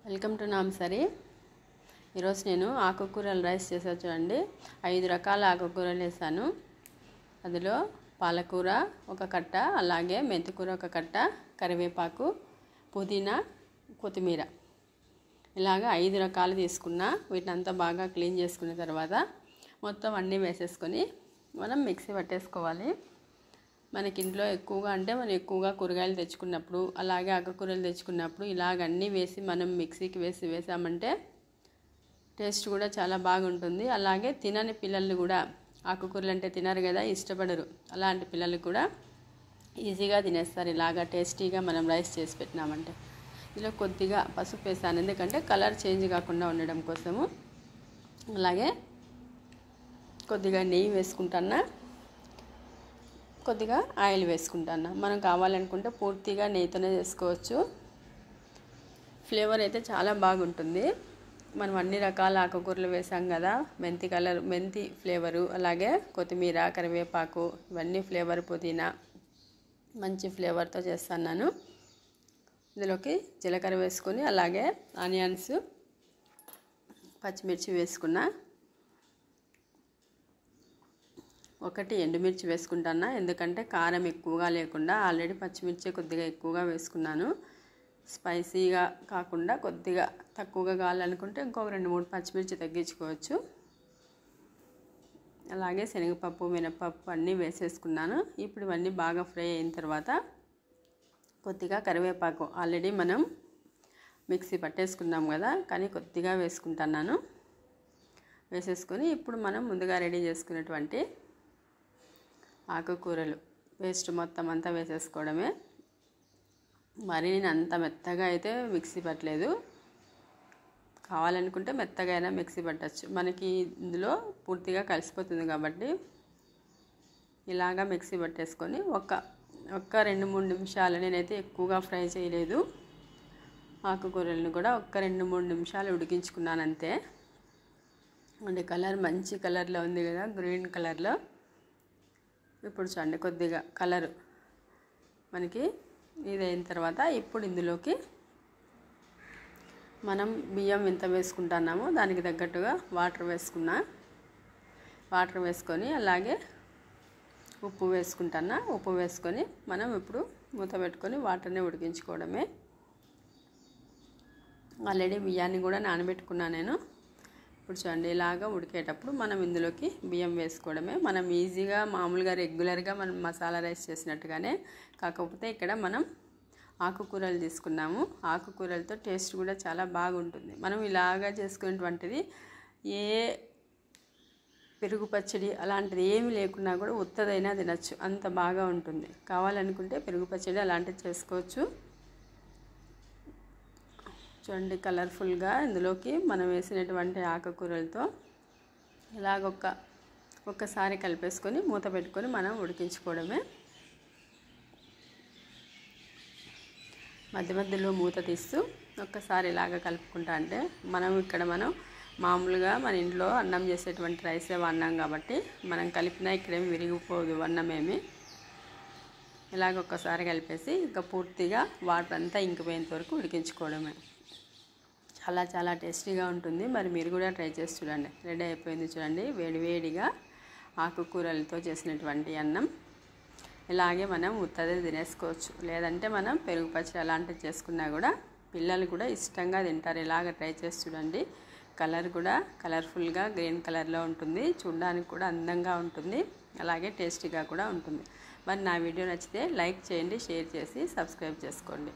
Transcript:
Welcome to నాంసరి. ఈరోజు నేను ఆకుకూరల రైస్ చేసాను చూడండి. 5 రకాల ఆకుకూరలు వేసాను. అందులో పాలకూర ఒక కట్ట, అలాగే మెంతికూర ఒక కట్ట, కరివేపాకు, పుదీనా, కొత్తిమీర, ఇలాగ 5 రకాలు తీసుకున్నా. వీటిని అంతా బాగా క్లీన్ చేసుకున్న తర్వాత మొత్తం అన్నీ వేసేసుకొని మనం మిక్సీ పట్టేసుకోవాలి. మనకి ఇంట్లో ఎక్కువగా అంటే మనం ఎక్కువగా కూరగాయలు తెచ్చుకున్నప్పుడు, అలాగే ఆకుకూరలు తెచ్చుకున్నప్పుడు ఇలాగ అన్నీ వేసి మనం మిక్సీకి వేసామంటే టేస్ట్ కూడా చాలా బాగుంటుంది. అలాగే తినని పిల్లలు కూడా ఆకుకూరలు అంటే తినరు కదా, ఇష్టపడరు. అలాంటి పిల్లలు కూడా ఈజీగా తినేస్తారు ఇలాగా టేస్టీగా మనం రైస్ చేసి పెట్టినామంటే. ఇందులో కొద్దిగా పసుపు వేసాను, ఎందుకంటే కలర్ చేంజ్ కాకుండా ఉండడం కోసము. అలాగే కొద్దిగా నెయ్యి వేసుకుంటాను, కొద్దిగా ఆయిల్ వేసుకుంటాను. మనం కావాలనుకుంటే పూర్తిగా నెయ్యితోనే చేసుకోవచ్చు. ఫ్లేవర్ అయితే చాలా బాగుంటుంది. మనం అన్ని రకాల ఆకుకూరలు వేసాం కదా, మెంతి ఫ్లేవరు, అలాగే కొత్తిమీర, కరివేపాకు, ఇవన్నీ ఫ్లేవర్, పుదీనా మంచి ఫ్లేవర్తో చేస్తున్నాను. ఇందులోకి జీలకర్ర వేసుకొని, అలాగే ఆనియన్స్, పచ్చిమిర్చి వేసుకున్నా. 1 ఎండుమిర్చి వేసుకుంటాను, ఎందుకంటే కారం ఎక్కువగా లేకుండా. ఆల్రెడీ పచ్చిమిర్చి కొద్దిగా ఎక్కువగా వేసుకున్నాను. స్పైసీగా కాకుండా కొద్దిగా తక్కువగా కావాలనుకుంటే ఇంకొక 2-3 పచ్చిమిర్చి తగ్గించుకోవచ్చు. అలాగే శనగపప్పు, మినపప్పు అన్నీ వేసేసుకున్నాను. ఇప్పుడు ఇవన్నీ బాగా ఫ్రై అయిన తర్వాత కొద్దిగా కరివేపాకు, ఆల్రెడీ మనం మిక్సీ పట్టేసుకున్నాం కదా, కానీ కొద్దిగా వేసుకుంటున్నాను. వేసేసుకొని ఇప్పుడు మనం ముందుగా రెడీ చేసుకున్నటువంటి ఆకుకూరలు పేస్ట్ మొత్తం అంతా వేసేసుకోవడమే. మరి నేను అంత మెత్తగా అయితే మిక్సీ పట్టలేదు, కావాలనుకుంటే మెత్తగా అయినా మిక్సీ పట్టచ్చు. మనకి ఇందులో పూర్తిగా కలిసిపోతుంది కాబట్టి ఇలాగా మిక్సీ పట్టేసుకొని ఒక 2-3 నిమిషాలు, నేనైతే ఎక్కువగా ఫ్రై చేయలేదు. ఆకుకూరలను కూడా 2-3 నిమిషాలు ఉడికించుకున్నాను అంతే. అంటే కలర్ మంచి కలర్లో ఉంది కదా, గ్రీన్ కలర్లో. ఇప్పుడు చూడండి, కొద్దిగా కలరు మనకి ఇదైన తర్వాత ఇప్పుడు ఇందులోకి మనం బియ్యం ఎంత వేసుకుంటున్నామో దానికి తగ్గట్టుగా వాటర్ వేసుకున్నా. వాటర్ వేసుకొని అలాగే ఉప్పు వేసుకుంటున్నా. ఉప్పు వేసుకొని మనం ఇప్పుడు మూత పెట్టుకొని వాటర్ని ఉడికించుకోవడమే. ఆల్రెడీ బియ్యాన్ని కూడా నానబెట్టుకున్నా నేను. ఇప్పుడు చూడండి, ఇలాగా ఉడికేటప్పుడు మనం ఇందులోకి బియ్యం వేసుకోవడమే. మనం ఈజీగా మామూలుగా రెగ్యులర్గా మనం మసాలా రైస్ చేసినట్టుగానే, కాకపోతే ఇక్కడ మనం ఆకుకూరలు తీసుకున్నాము. ఆకుకూరలతో టేస్ట్ కూడా చాలా బాగుంటుంది. మనం ఇలాగా చేసుకునేటువంటిది ఏ పెరుగు పచ్చడి అలాంటిది ఏమి లేకున్నా కూడా ఉత్తదైనా తినచ్చు, అంత బాగా ఉంటుంది. కావాలనుకుంటే పెరుగు పచ్చడి అలాంటివి చేసుకోవచ్చు. చూడండి, కలర్ఫుల్గా ఇందులోకి మనం వేసినటువంటి ఆకుకూరలతో ఇలాగ ఒక్కసారి కలిపేసుకొని మూత పెట్టుకొని మనం ఉడికించుకోవడమే. మధ్య మధ్యలో మూత తీస్తూ ఒక్కసారి ఇలాగ కలుపుకుంటా అంటే మనం మామూలుగా మన ఇంట్లో అన్నం చేసేటువంటి రైసే అన్నం కాబట్టి మనం కలిపినా ఇక్కడేమి విరిగిపోదు అన్నమేమి. ఇలాగ ఒక్కసారి కలిపేసి ఇంకా పూర్తిగా వాటర్ అంతా ఇంకిపోయేంత వరకు ఉడికించుకోవడమే. చాలా చాలా టేస్టీగా ఉంటుంది. మరి మీరు కూడా ట్రై చేసి చూడండి. రెడీ అయిపోయింది చూడండి, వేడివేడిగా ఆకుకూరలతో చేసినటువంటి అన్నం. ఇలాగే మనం ఉత్తదే తినేసుకోవచ్చు, లేదంటే మనం పెరుగు పచ్చడి అలాంటివి చేసుకున్నా కూడా పిల్లలు కూడా ఇష్టంగా తింటారు. ఇలాగ ట్రై చేసి చూడండి. కలర్ కూడా కలర్ఫుల్గా గ్రీన్ కలర్లో ఉంటుంది, చూడడానికి కూడా అందంగా ఉంటుంది, అలాగే టేస్టీగా కూడా ఉంటుంది. మరి నా వీడియో నచ్చితే లైక్ చేయండి, షేర్ చేసి సబ్స్క్రైబ్ చేసుకోండి.